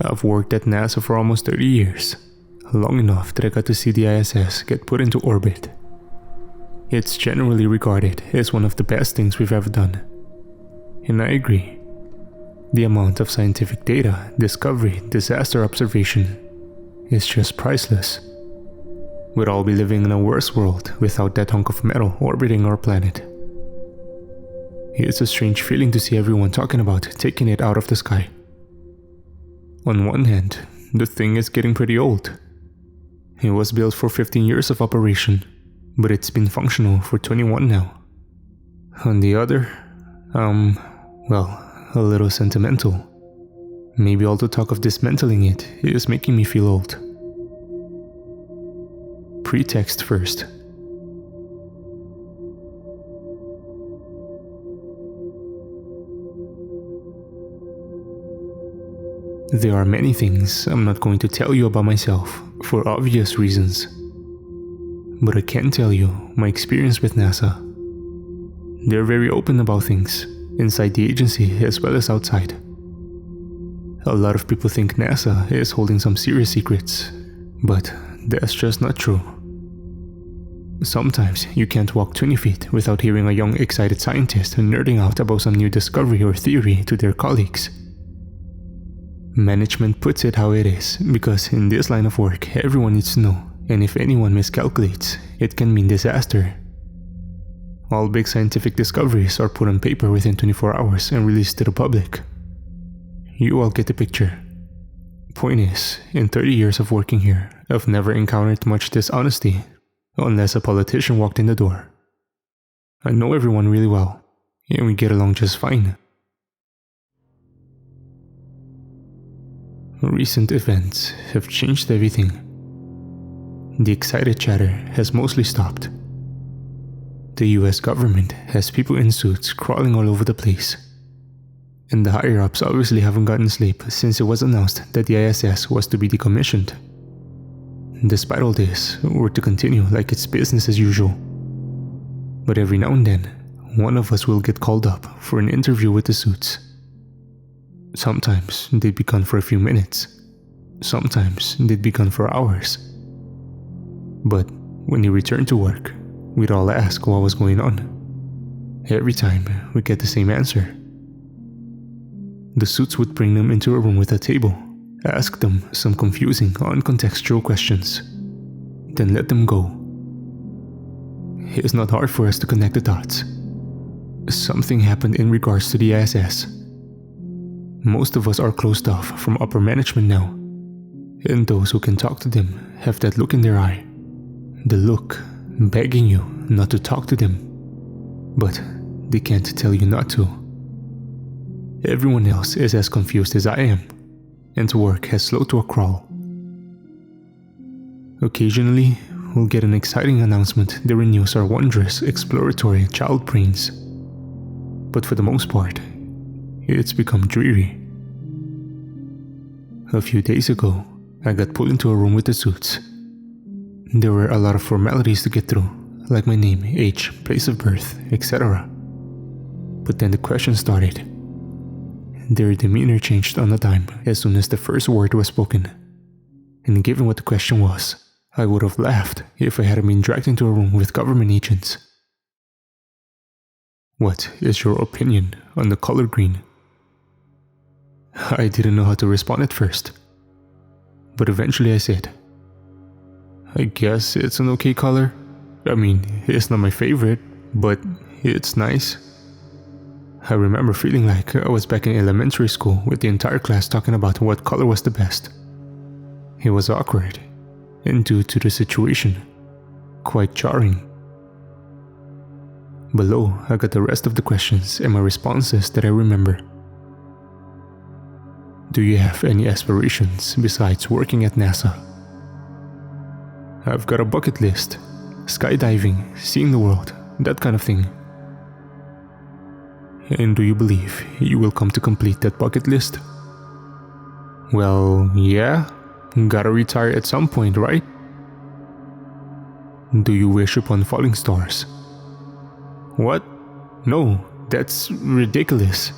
I've worked at NASA for almost 30 years, long enough that I got to see the ISS get put into orbit. It's generally regarded as one of the best things we've ever done. And I agree. The amount of scientific data, discovery, disaster observation is just priceless. We'd all be living in a worse world without that hunk of metal orbiting our planet. It's a strange feeling to see everyone talking about taking it out of the sky. On one hand, the thing is getting pretty old. It was built for 15 years of operation, but it's been functional for 21 now. On the other, a little sentimental. Maybe all the talk of dismantling it is making me feel old. Pretext first. There are many things I'm not going to tell you about myself for obvious reasons. But I can tell you my experience with NASA. They're very open about things, inside the agency as well as outside. A lot of people think NASA is holding some serious secrets, but that's just not true. Sometimes you can't walk 20 feet without hearing a young excited scientist nerding out about some new discovery or theory to their colleagues. Management puts it how it is, because in this line of work everyone needs to know, and if anyone miscalculates, it can mean disaster. All big scientific discoveries are put on paper within 24 hours and released to the public. You all get the picture. Point is, in 30 years of working here, I've never encountered much dishonesty, unless a politician walked in the door. I know everyone really well, and we get along just fine. Recent events have changed everything. The excited chatter has mostly stopped. The US government has people in suits crawling all over the place. And the higher-ups obviously haven't gotten sleep since it was announced that the ISS was to be decommissioned. Despite all this, we're to continue like it's business as usual. But every now and then, one of us will get called up for an interview with the suits. Sometimes they'd be gone for a few minutes. Sometimes they'd be gone for hours. But when they returned to work, we'd all ask what was going on. Every time, we'd get the same answer. The suits would bring them into a room with a table, ask them some confusing, uncontextual questions, then let them go. It's not hard for us to connect the dots. Something happened in regards to the ISS. Most of us are closed off from upper management now, and those who can talk to them have that look in their eye. The look begging you not to talk to them, but they can't tell you not to. Everyone else is as confused as I am, and work has slowed to a crawl. Occasionally, we'll get an exciting announcement that renews our wondrous, exploratory child brains. But for the most part, it's become dreary. A few days ago, I got pulled into a room with the suits. There were a lot of formalities to get through, like my name, age, place of birth, etc. But then the questions started. Their demeanor changed on a dime as soon as the first word was spoken. And given what the question was, I would have laughed if I hadn't been dragged into a room with government agents. What is your opinion on the color green? I didn't know how to respond at first. But eventually I said, I guess it's an okay color. I mean, it's not my favorite, but it's nice. I remember feeling like I was back in elementary school with the entire class talking about what color was the best. It was awkward, and due to the situation, quite jarring. Below, I got the rest of the questions and my responses that I remember. Do you have any aspirations besides working at NASA? I've got a bucket list. Skydiving, seeing the world, that kind of thing. And do you believe you will come to complete that bucket list? Well, yeah. Gotta retire at some point, right? Do you wish upon falling stars? What? No, that's ridiculous.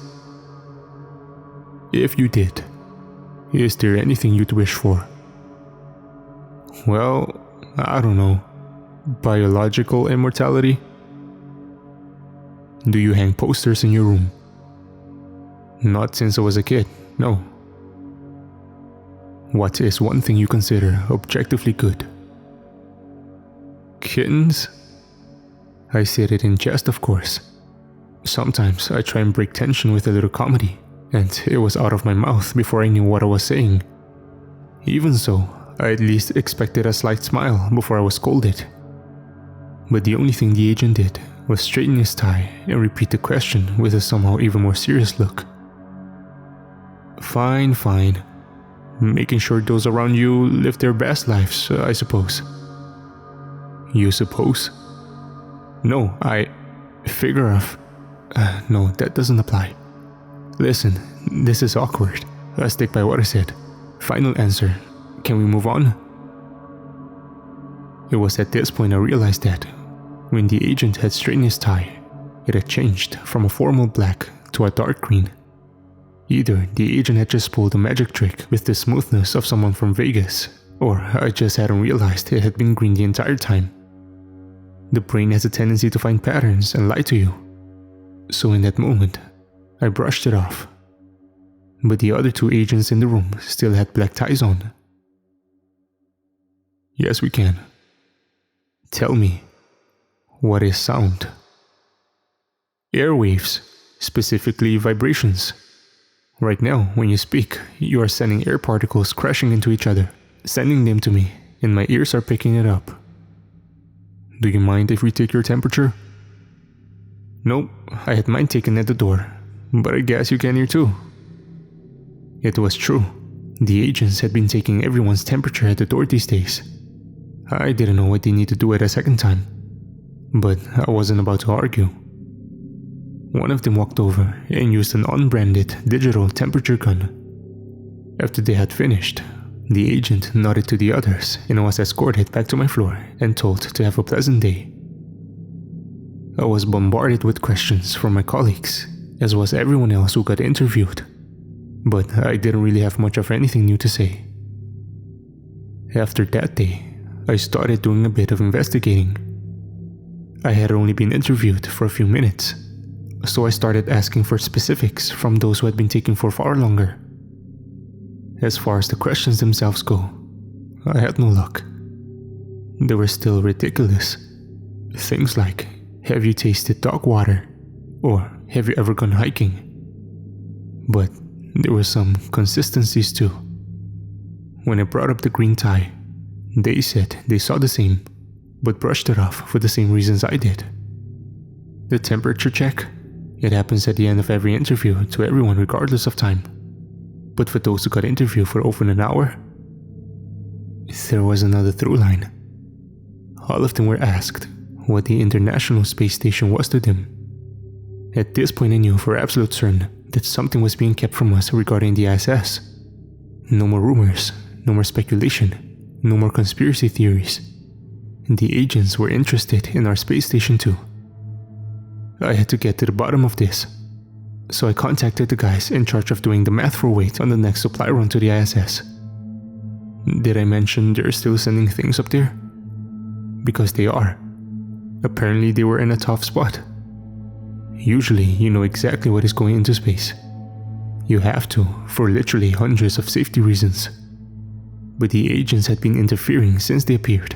If you did, Is there anything you'd wish for? Well, I don't know. Biological immortality? Do you hang posters in your room? Not since I was a kid, no. What is one thing you consider objectively good? Kittens? I said it in jest, of course. Sometimes I try and break tension with a little comedy, and it was out of my mouth before I knew what I was saying. Even so, I at least expected a slight smile before I was scolded. But the only thing the agent did was straighten his tie and repeat the question with a somehow even more serious look. Fine, fine. Making sure those around you live their best lives, I suppose. You suppose? No, figure of... no, that doesn't apply. Listen, this is awkward. I'll stick by what I said. Final answer. Can we move on? It was at this point I realized that, when the agent had straightened his tie, it had changed from a formal black to a dark green. Either the agent had just pulled a magic trick with the smoothness of someone from Vegas, or I just hadn't realized it had been green the entire time. The brain has a tendency to find patterns and lie to you. So in that moment, I brushed it off. But the other two agents in the room still had black ties on. Yes, we can. Tell me, what is sound? Airwaves, specifically vibrations. Right now, when you speak, you are sending air particles crashing into each other, sending them to me, and my ears are picking it up. Do you mind if we take your temperature? Nope, I had mine taken at the door, but I guess you can hear too. It was true. The agents had been taking everyone's temperature at the door these days. I didn't know what they need to do it a second time, but I wasn't about to argue. One of them walked over and used an unbranded digital temperature gun. After they had finished, the agent nodded to the others and was escorted back to my floor and told to have a pleasant day. I was bombarded with questions from my colleagues, as was everyone else who got interviewed, but I didn't really have much of anything new to say. After that day, I started doing a bit of investigating. I had only been interviewed for a few minutes, so I started asking for specifics from those who had been taken for far longer. As far as the questions themselves go, I had no luck. They were still ridiculous. Things like, have you tasted dog water? Or have you ever gone hiking? But there were some consistencies too. When I brought up the green tie, they said they saw the same, but brushed it off for the same reasons I did. The temperature check, it happens at the end of every interview to everyone regardless of time. But for those who got interviewed for over an hour, there was another through line. All of them were asked what the International Space Station was to them. At this point I knew for absolute certain that something was being kept from us regarding the ISS. No more rumors, no more speculation, no more conspiracy theories. The agents were interested in our space station too. I had to get to the bottom of this, so I contacted the guys in charge of doing the math for weight on the next supply run to the ISS. Did I mention they're still sending things up there? Because they are. Apparently they were in a tough spot. Usually you know exactly what is going into space. You have to, for literally hundreds of safety reasons. But the agents had been interfering since they appeared.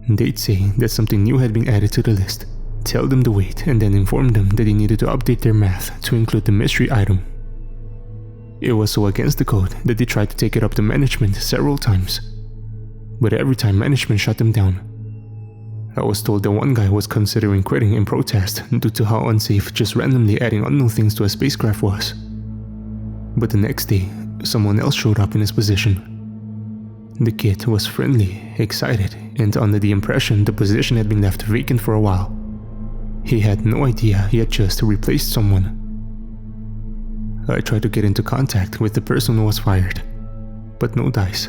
They'd say that something new had been added to the list, tell them to wait, and then inform them that they needed to update their math to include the mystery item. It was so against the code that they tried to take it up to management several times. But every time management shut them down. I was told that one guy was considering quitting in protest due to how unsafe just randomly adding unknown things to a spacecraft was. But the next day, someone else showed up in his position. The kid was friendly, excited, and under the impression the position had been left vacant for a while. He had no idea he had just replaced someone. I tried to get into contact with the person who was fired, but no dice.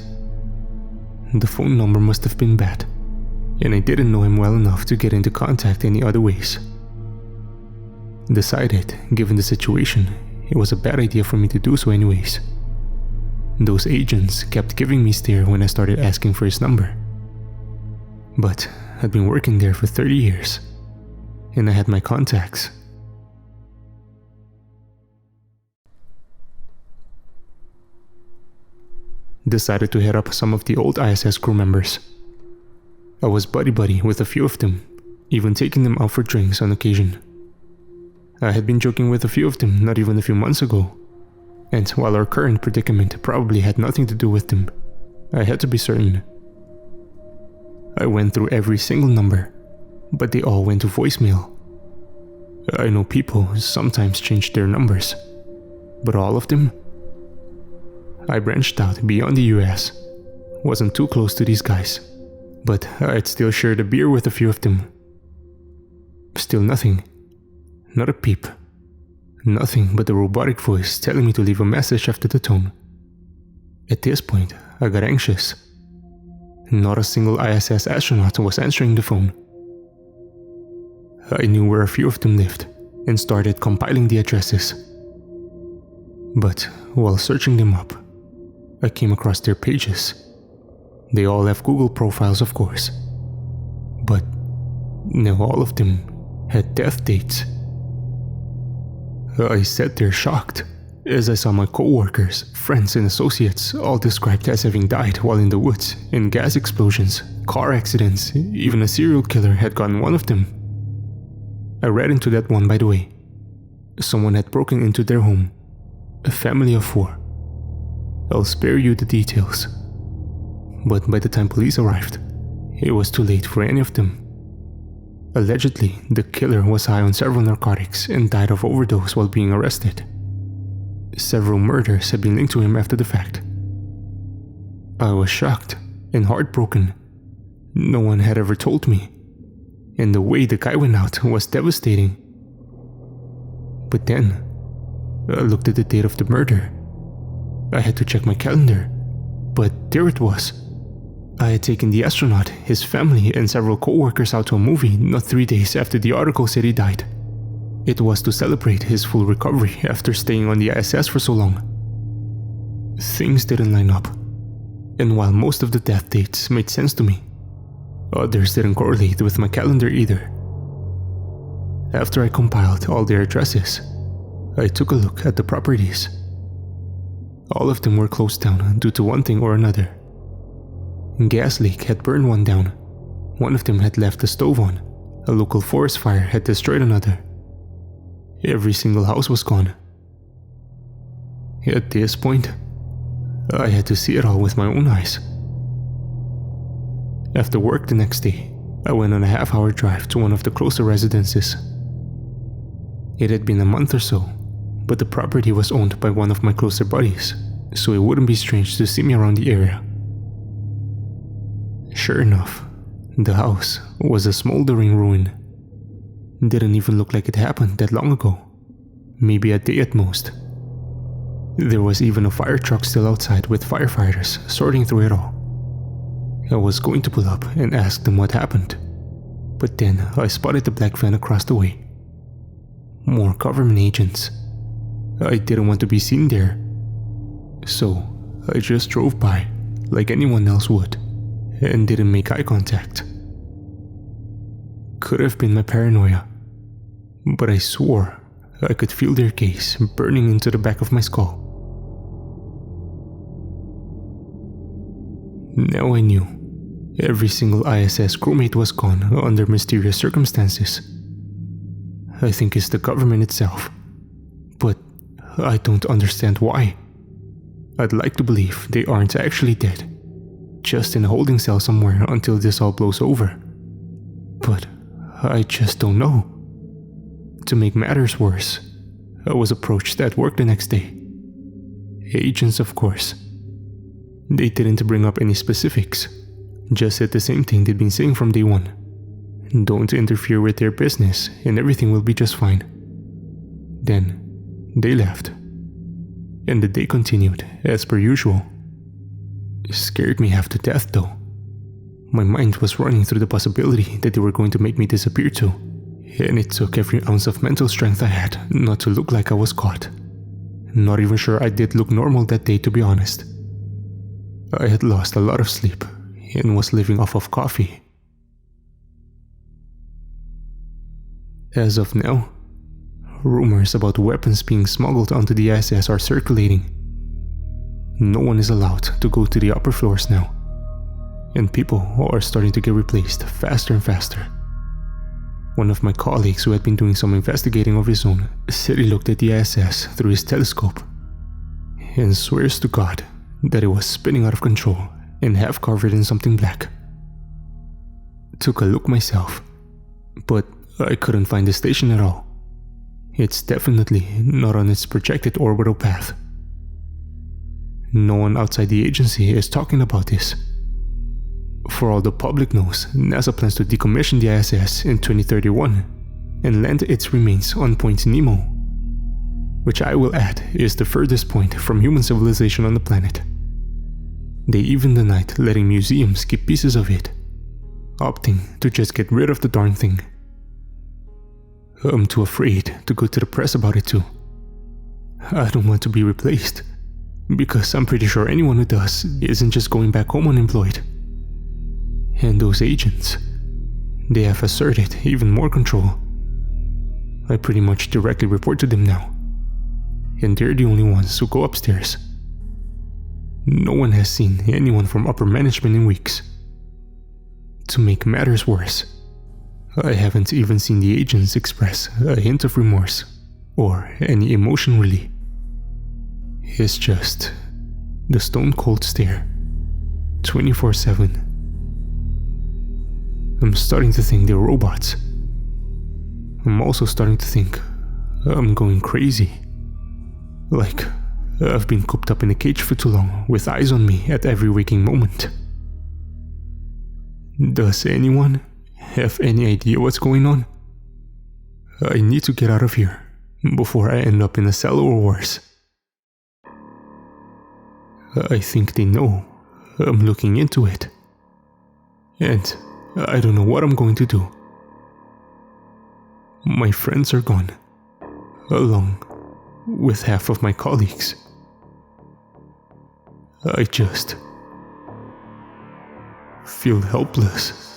The phone number must have been bad, and I didn't know him well enough to get into contact any other ways. Decided, given the situation, it was a bad idea for me to do so anyways. Those agents kept giving me stare when I started asking for his number. But I'd been working there for 30 years, and I had my contacts. Decided to hit up some of the old ISS crew members. I was buddy-buddy with a few of them, even taking them out for drinks on occasion. I had been joking with a few of them not even a few months ago, and while our current predicament probably had nothing to do with them, I had to be certain. I went through every single number, but they all went to voicemail. I know people sometimes change their numbers, but all of them? I branched out beyond the US. Wasn't too close to these guys, but I'd still shared a beer with a few of them. Still nothing. Not a peep. Nothing but the robotic voice telling me to leave a message after the tone. At this point, I got anxious. Not a single ISS astronaut was answering the phone. I knew where a few of them lived and started compiling the addresses. But while searching them up, I came across their pages. They all have Google profiles, of course. But now all of them had death dates. I sat there shocked as I saw my co-workers, friends and associates all described as having died while in the woods, in gas explosions, car accidents, even a serial killer had gotten one of them. I read into that one, by the way. Someone had broken into their home. A family of 4. I'll spare you the details. But by the time police arrived, it was too late for any of them. Allegedly, the killer was high on several narcotics and died of overdose while being arrested. Several murders had been linked to him after the fact. I was shocked and heartbroken. No one had ever told me, and the way the guy went out was devastating. But then, I looked at the date of the murder. I had to check my calendar, but there it was. I had taken the astronaut, his family, and several co-workers out to a movie not 3 days after the article said he died. It was to celebrate his full recovery after staying on the ISS for so long. Things didn't line up, and while most of the death dates made sense to me, others didn't correlate with my calendar either. After I compiled all their addresses, I took a look at the properties. All of them were closed down due to one thing or another. Gas leak had burned one down. One of them had left the stove on. A local forest fire had destroyed another. Every single house was gone. At this point, I had to see it all with my own eyes. After work the next day, I went on a half-hour drive to one of the closer residences. It had been a month or so, but the property was owned by one of my closer buddies, so it wouldn't be strange to see me around the area. Sure enough, the house was a smoldering ruin. Didn't even look like it happened that long ago, maybe a day at most. There was even a fire truck still outside with firefighters sorting through it all. I was going to pull up and ask them what happened, but then I spotted the black van across the way. More government agents. I didn't want to be seen there, so I just drove by like anyone else would and didn't make eye contact. Could have been my paranoia, but I swore I could feel their gaze burning into the back of my skull. Now I knew every single ISS crewmate was gone under mysterious circumstances. I think it's the government itself, but I don't understand why. I'd like to believe they aren't actually dead, just in a holding cell somewhere until this all blows over. But I just don't know. To make matters worse, I was approached at work the next day. Agents, of course. They didn't bring up any specifics, just said the same thing they'd been saying from day one. Don't interfere with their business and everything will be just fine. Then they left, and the day continued as per usual. It scared me half to death though. My mind was running through the possibility that they were going to make me disappear too, and it took every ounce of mental strength I had not to look like I was caught. Not even sure I did look normal that day, to be honest, I had lost a lot of sleep and was living off of coffee. As of now, rumors about weapons being smuggled onto the SS are circulating. No one is allowed to go to the upper floors now, and people are starting to get replaced faster and faster. One of my colleagues who had been doing some investigating of his own said he looked at the SS through his telescope and swears to God that it was spinning out of control and half covered in something black. Took a look myself, but I couldn't find the station at all. It's definitely not on its projected orbital path. No one outside the agency is talking about this. For all the public knows, NASA plans to decommission the ISS in 2031 and land its remains on Point Nemo, which I will add is the furthest point from human civilization on the planet. They even denied letting museums keep pieces of it, opting to just get rid of the darn thing. I'm too afraid to go to the press about it too. I don't want to be replaced, because I'm pretty sure anyone who does isn't just going back home unemployed. And those agents, they have asserted even more control. I pretty much directly report to them now, and they're the only ones who go upstairs. No one has seen anyone from upper management in weeks. To make matters worse, I haven't even seen the agents express a hint of remorse or any emotion really. It's just the stone cold stare, 24/7. I'm starting to think they're robots. I'm also starting to think I'm going crazy. Like I've been cooped up in a cage for too long with eyes on me at every waking moment. Does anyone have any idea what's going on? I need to get out of here before I end up in a cell or worse. I think they know I'm looking into it, and I don't know what I'm going to do. My friends are gone, along with half of my colleagues. I just feel helpless.